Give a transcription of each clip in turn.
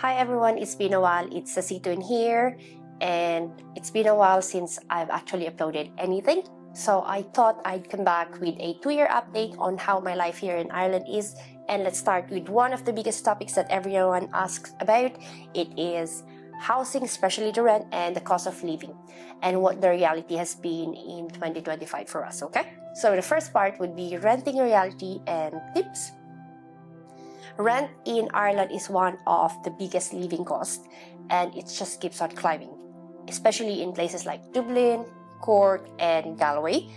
Hi everyone, it's been a while. It's Tissot in here, and it's been a while since I've actually uploaded anything. So I thought I'd come back with a 2-year update on how my life here in Ireland is. And let's start with one of the biggest topics that everyone asks about. It is housing, especially the rent and the cost of living, and what the reality has been in 2025 for us, okay? So the first part would be renting reality and tips. Rent in Ireland is one of the biggest living costs, and it just keeps on climbing, especially in places like Dublin, Cork, and Galway.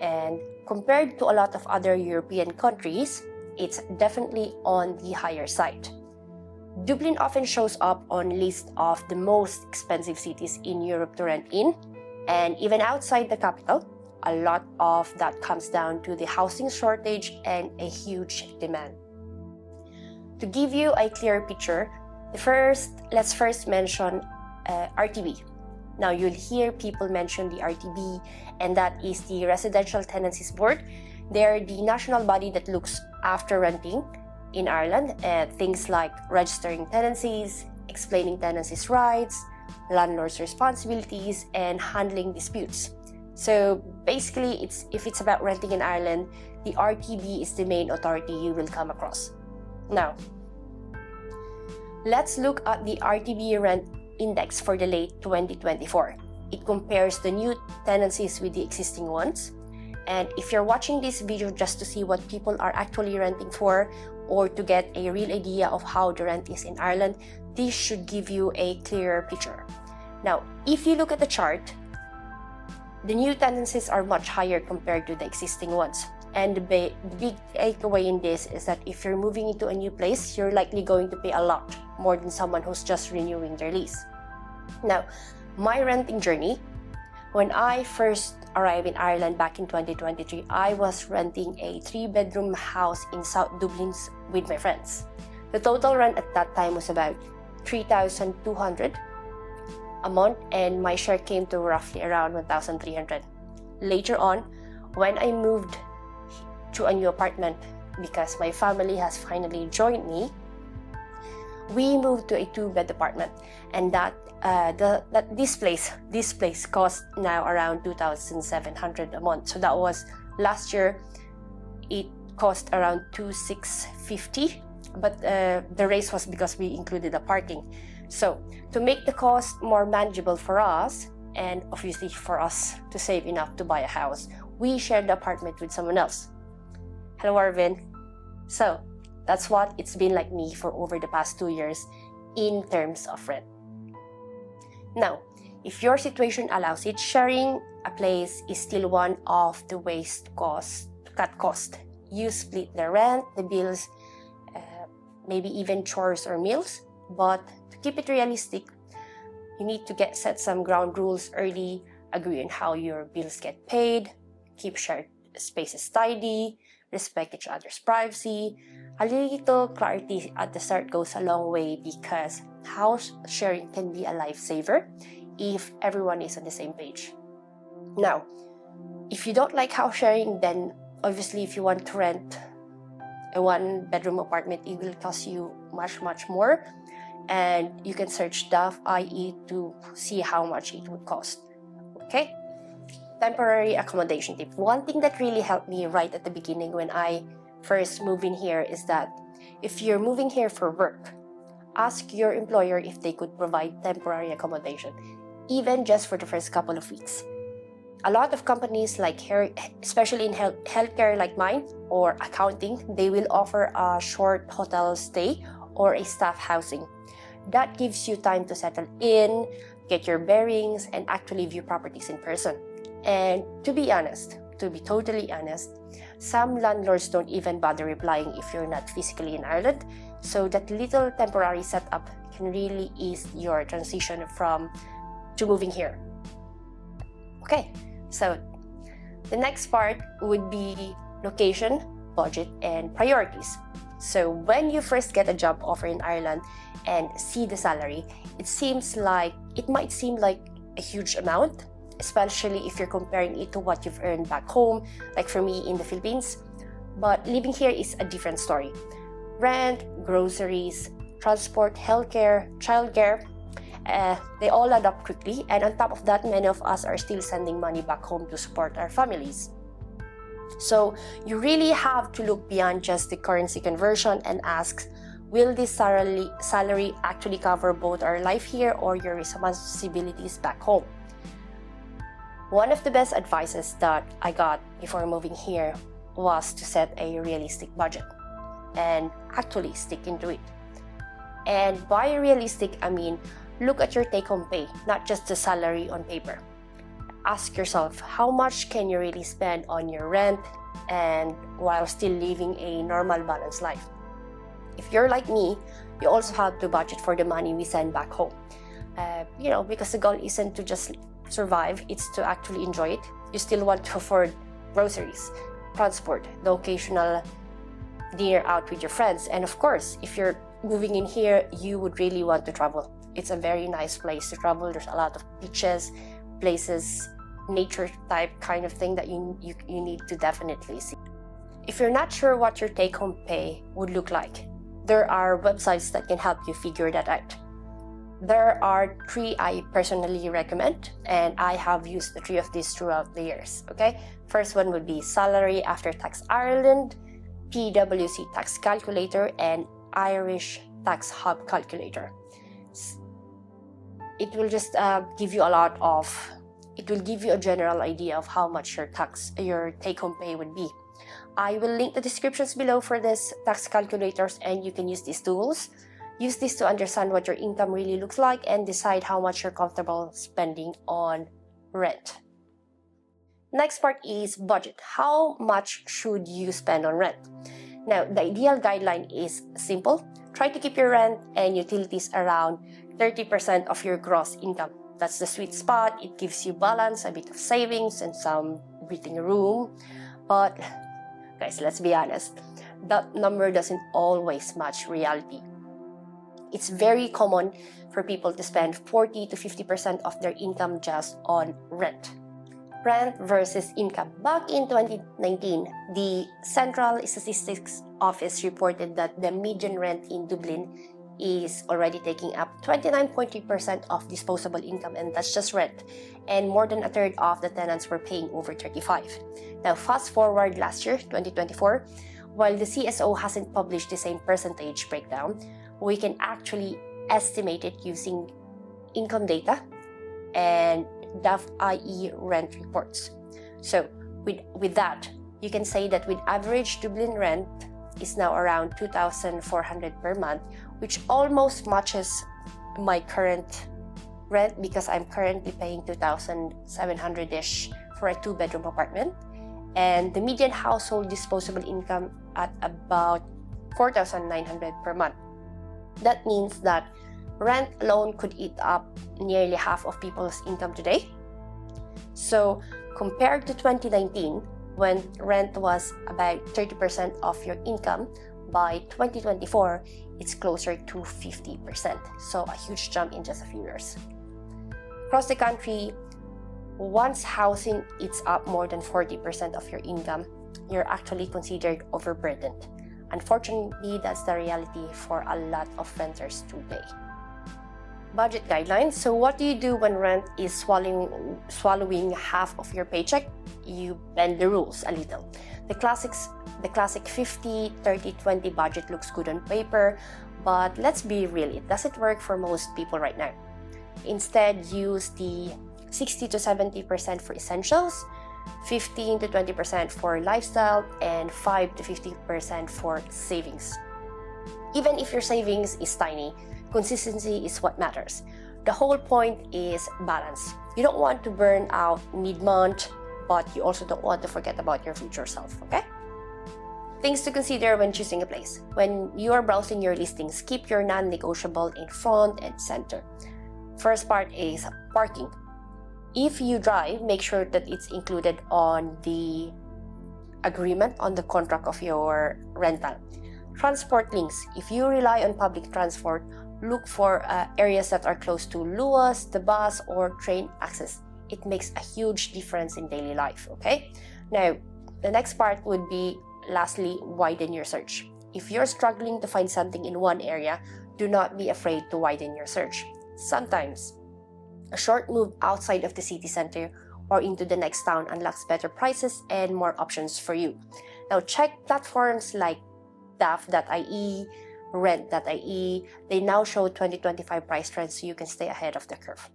And compared to a lot of other European countries, it's definitely on the higher side. Dublin often shows up on lists of the most expensive cities in Europe to rent in, and even outside the capital, a lot of that comes down to the housing shortage and a huge demand. To give you a clear picture, let's first mention RTB. Now you'll hear people mention the RTB, and that is the Residential Tenancies Board. They're the national body that looks after renting in Ireland, things like registering tenancies, explaining tenancies' rights, landlords' responsibilities, and handling disputes. So basically, if it's about renting in Ireland, the RTB is the main authority you will come across. Now, let's look at the RTB Rent Index for the late 2024. It compares the new tenancies with the existing ones. And if you're watching this video just to see what people are actually renting for, or to get a real idea of how the rent is in Ireland, this should give you a clearer picture. Now, if you look at the chart, the new tenancies are much higher compared to the existing ones. And the big takeaway in this is that if you're moving into a new place, you're likely going to pay a lot more than someone who's just renewing their lease. Now, my renting journey, when I first arrived in Ireland back in 2023, I was renting a 3-bedroom house in South Dublin with my friends. The total rent at that time was about $3,200 a month, and my share came to roughly around $1,300. Later on, when I moved to a new apartment because my family has finally joined me, we moved to a 2-bed apartment, and this place cost now around $2,700 a month. So that was last year. It cost around $2,650, but the raise was because we included the parking. So to make the cost more manageable for us, and obviously for us to save enough to buy a house, we shared the apartment with someone else. Hello, Arvin. So that's what it's been like me for over the past 2 years in terms of rent. Now, if your situation allows it, sharing a place is still one of the ways to cut cost. You split the rent, the bills, maybe even chores or meals. But to keep it realistic, you need to set some ground rules early, agree on how your bills get paid, keep shared spaces tidy, respect each other's privacy. A little clarity at the start goes a long way, because house sharing can be a lifesaver if everyone is on the same page. Now, if you don't like house sharing, then obviously if you want to rent a 1-bedroom apartment, it will cost you much more, and you can search DAF.ie to see how much it would cost. Okay? Temporary accommodation tip. One thing that really helped me right at the beginning when I first moved in here is that if you're moving here for work, ask your employer if they could provide temporary accommodation, even just for the first couple of weeks. A lot of companies, like here, especially in healthcare like mine or accounting, they will offer a short hotel stay or a staff housing. That gives you time to settle in, get your bearings, and actually view properties in person. And to be totally honest, some landlords don't even bother replying if you're not physically in Ireland. So that little temporary setup can really ease your transition to moving here. Okay, so the next part would be location, budget, and priorities. So when you first get a job offer in Ireland and see the salary, it might seem like a huge amount, especially if you're comparing it to what you've earned back home, like for me in the Philippines. But living here is a different story. Rent, groceries, transport, healthcare, childcare, they all add up quickly. And on top of that, many of us are still sending money back home to support our families. So you really have to look beyond just the currency conversion and ask, will this salary actually cover both our life here or your responsibilities back home? One of the best advices that I got before moving here was to set a realistic budget and actually stick into it. And by realistic, I mean look at your take-home pay, not just the salary on paper. Ask yourself, how much can you really spend on your rent and while still living a normal balanced life? If you're like me, you also have to budget for the money we send back home. Because the goal isn't to just survive, it's to actually enjoy it. You still want to afford groceries, transport, the occasional dinner out with your friends. And of course, if you're moving in here, you would really want to travel. It's a very nice place to travel. There's a lot of beaches, places, nature type kind of thing that you need to definitely see. If you're not sure what your take-home pay would look like, there are websites that can help you figure that out. There are 3 I personally recommend, and I have used the 3 of these throughout the years. Okay, first one would be Salary After Tax Ireland, PwC Tax Calculator, and Irish Tax Hub Calculator. It will just give you a general idea of how much your take-home pay would be. I will link the descriptions below for these tax calculators, and you can use these tools. Use this to understand what your income really looks like and decide how much you're comfortable spending on rent. Next part is budget. How much should you spend on rent? Now, the ideal guideline is simple. Try to keep your rent and utilities around 30% of your gross income. That's the sweet spot. It gives you balance, a bit of savings, and some breathing room. But guys, let's be honest, that number doesn't always match reality. It's very common for people to spend 40 to 50% of their income just on rent. Rent versus income. Back in 2019, the Central Statistics Office reported that the median rent in Dublin is already taking up 29.3% of disposable income, and that's just rent. And more than a third of the tenants were paying over 35. Now, fast forward last year, 2024, while the CSO hasn't published the same percentage breakdown, we can actually estimate it using income data and DAF, rent reports. So with that, you can say that with average Dublin rent is now around 2,400 per month, which almost matches my current rent because I'm currently paying 2,700-ish for a 2-bedroom apartment. And the median household disposable income at about 4,900 per month. That means that rent alone could eat up nearly half of people's income today. So compared to 2019, when rent was about 30% of your income, by 2024, it's closer to 50%. So a huge jump in just a few years. Across the country, once housing eats up more than 40% of your income, you're actually considered overburdened. Unfortunately, that's the reality for a lot of renters today. Budget guidelines. So what do you do when rent is swallowing half of your paycheck? You bend the rules a little. The classic 50, 30, 20 budget looks good on paper, but let's be real, it doesn't work for most people right now. Instead, use the 60 to 70% for essentials, 15 to 20% for lifestyle, and 5 to 50% for savings. Even if your savings is tiny, consistency is what matters. The whole point is balance. You don't want to burn out mid-month, but you also don't want to forget about your future self, okay? Things to consider when choosing a place. When you are browsing your listings, keep your non-negotiable in front and center. First part is parking. If you drive, make sure that it's included on the agreement on the contract of your rental. Transport links. If you rely on public transport, look for areas that are close to LUAS, the bus, or train access. It makes a huge difference in daily life, okay? Now, the next part would be, lastly, widen your search. If you're struggling to find something in one area, do not be afraid to widen your search. Sometimes, a short move outside of the city center or into the next town unlocks better prices and more options for you. Now, check platforms like daft.ie, rent.ie. They now show 2025 price trends so you can stay ahead of the curve.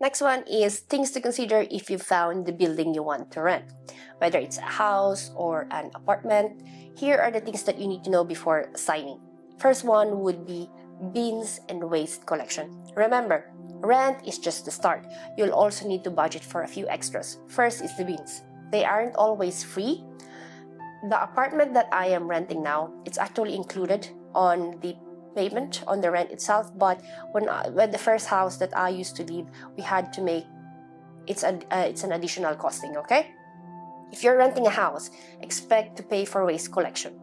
Next one is things to consider if you found the building you want to rent. Whether it's a house or an apartment, here are the things that you need to know before signing. First one would be bins and waste collection. Remember, rent is just the start. You'll also need to budget for a few extras. First is the bins. They aren't always free. The apartment that I am renting now, it's actually included on the payment on the rent itself, but when the first house that I used to live, we had to make it's an additional costing. Okay, if you're renting a house, expect to pay for waste collection.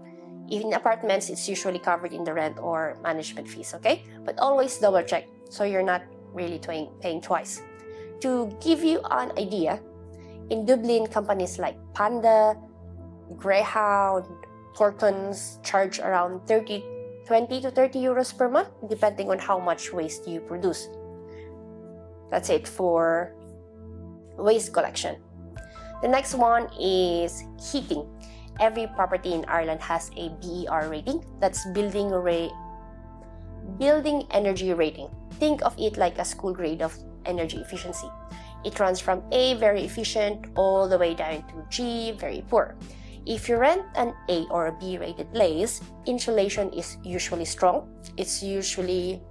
In apartments, it's usually covered in the rent or management fees. Okay, but always double check so you're not really paying twice. To give you an idea, in Dublin, companies like Panda, Greyhound, Thorntons charge around 20 to 30 euros per month, depending on how much waste you produce. That's it for waste collection. The next one is heating. Every property in Ireland has a BER rating. That's building energy rating. Think of it like a school grade of energy efficiency. It runs from A, very efficient, all the way down to G, very poor. If you rent an A or a B rated place, insulation is usually strong. It's usually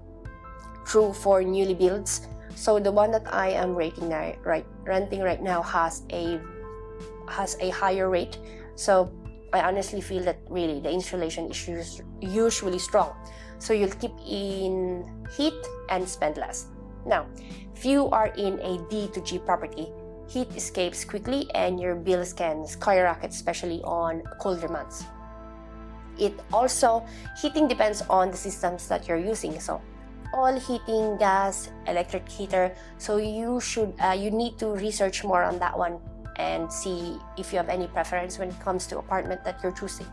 true for newly builds. So the one that I am renting right now has a higher rate. So I honestly feel that really the insulation is usually strong. So you'll keep in heat and spend less. Now, if you are in a D to G property, heat escapes quickly and your bills can skyrocket, especially on colder months. Heating depends on the systems that you're using. So all heating, gas, electric heater. So you need to research more on that one and see if you have any preference when it comes to apartment that you're choosing.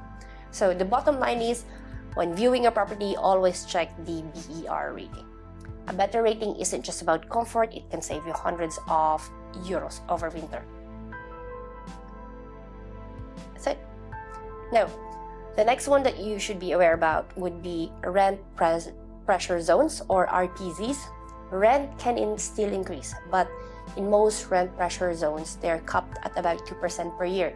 So the bottom line is, when viewing a property, always check the BER rating. A better rating isn't just about comfort, it can save you hundreds of euros over winter. That's it. Now, the next one that you should be aware about would be rent pressure zones, or RPZs. Rent can still increase, but in most rent pressure zones, they're capped at about 2% per year.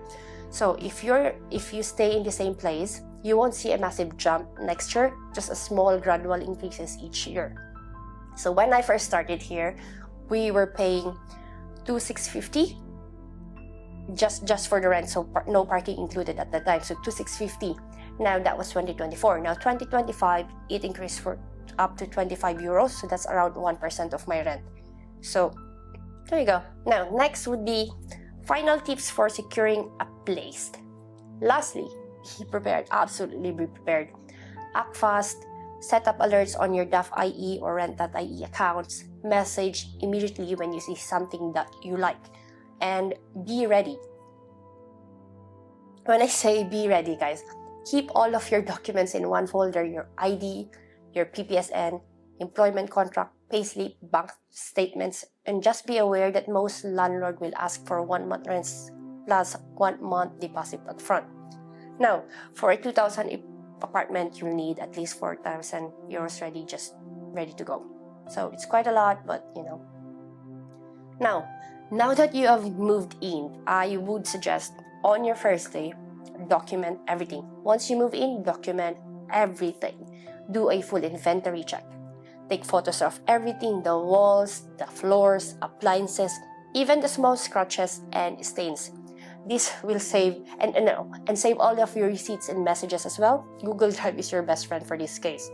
So if you stay in the same place, you won't see a massive jump next year, just a small gradual increases each year. So when I first started here, we were paying 2,650 just for the rent, so no parking included at the time, so 2,650. Now that was 2024. Now 2025, it increased for up to 25 euros, so that's around 1% of my rent. So there you go. Now next would be final tips for securing a place. Lastly, be prepared, absolutely be prepared. Act fast, set up alerts on your daft.ie or rent.ie accounts, message immediately when you see something that you like, and be ready. When I say be ready, guys, keep all of your documents in one folder: your ID, your PPSN, employment contract, payslip, bank statements, and just be aware that most landlord will ask for 1 month rents plus 1 month deposit up front. Now, for a 2,000 apartment, you'll need at least 4,000 euros ready to go. So it's quite a lot, but you know. Now that you have moved in, I would suggest on your first day, document everything. Once you move in, document everything. Do a full inventory check. Take photos of everything: the walls, the floors, appliances, even the small scratches and stains. This will save and save all of your receipts and messages as well. Google Drive is your best friend for this case.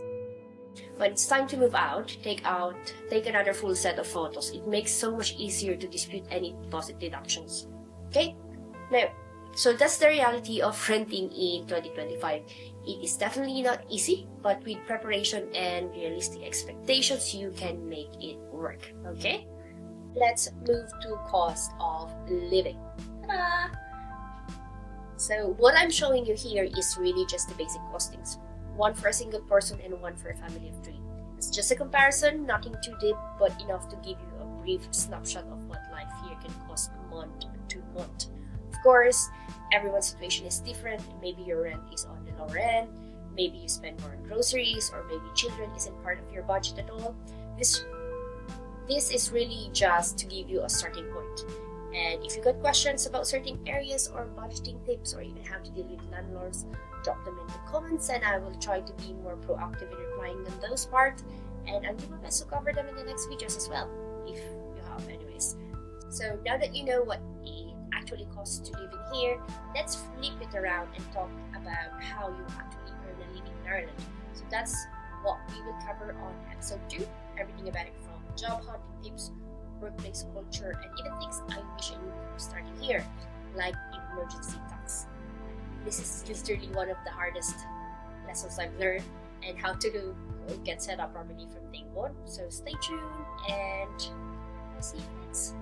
When it's time to move out, take another full set of photos. It makes so much easier to dispute any deposit deductions. Okay? Now, so that's the reality of renting in 2025. It is definitely not easy, but with preparation and realistic expectations, you can make it work. Okay? Let's move to cost of living. Ta-da! So what I'm showing you here is really just the basic costings. one for a single person and one for a family of 3. It's just a comparison, nothing too deep, but enough to give you a brief snapshot of what life here can cost month to month. Of course, everyone's situation is different. Maybe your rent is on the lower end, maybe you spend more on groceries, or maybe children isn't part of your budget at all. This is really just to give you a starting point. And if you got questions about certain areas or budgeting tips, or even how to deal with landlords, drop them in the comments and I will try to be more proactive in replying on those parts, and I'll do my best to cover them in the next videos as well, if you have anyways. So now that you know what it actually costs to live in here, let's flip it around and talk about how you actually earn a living in Ireland. So that's what we will cover on episode 2, everything about it from job hunting tips, workplace culture, and even things I wish I knew before starting here, like emergency tax. This is literally one of the hardest lessons I've learned, and how to get set up properly from day 1. So stay tuned, and I'll see you next.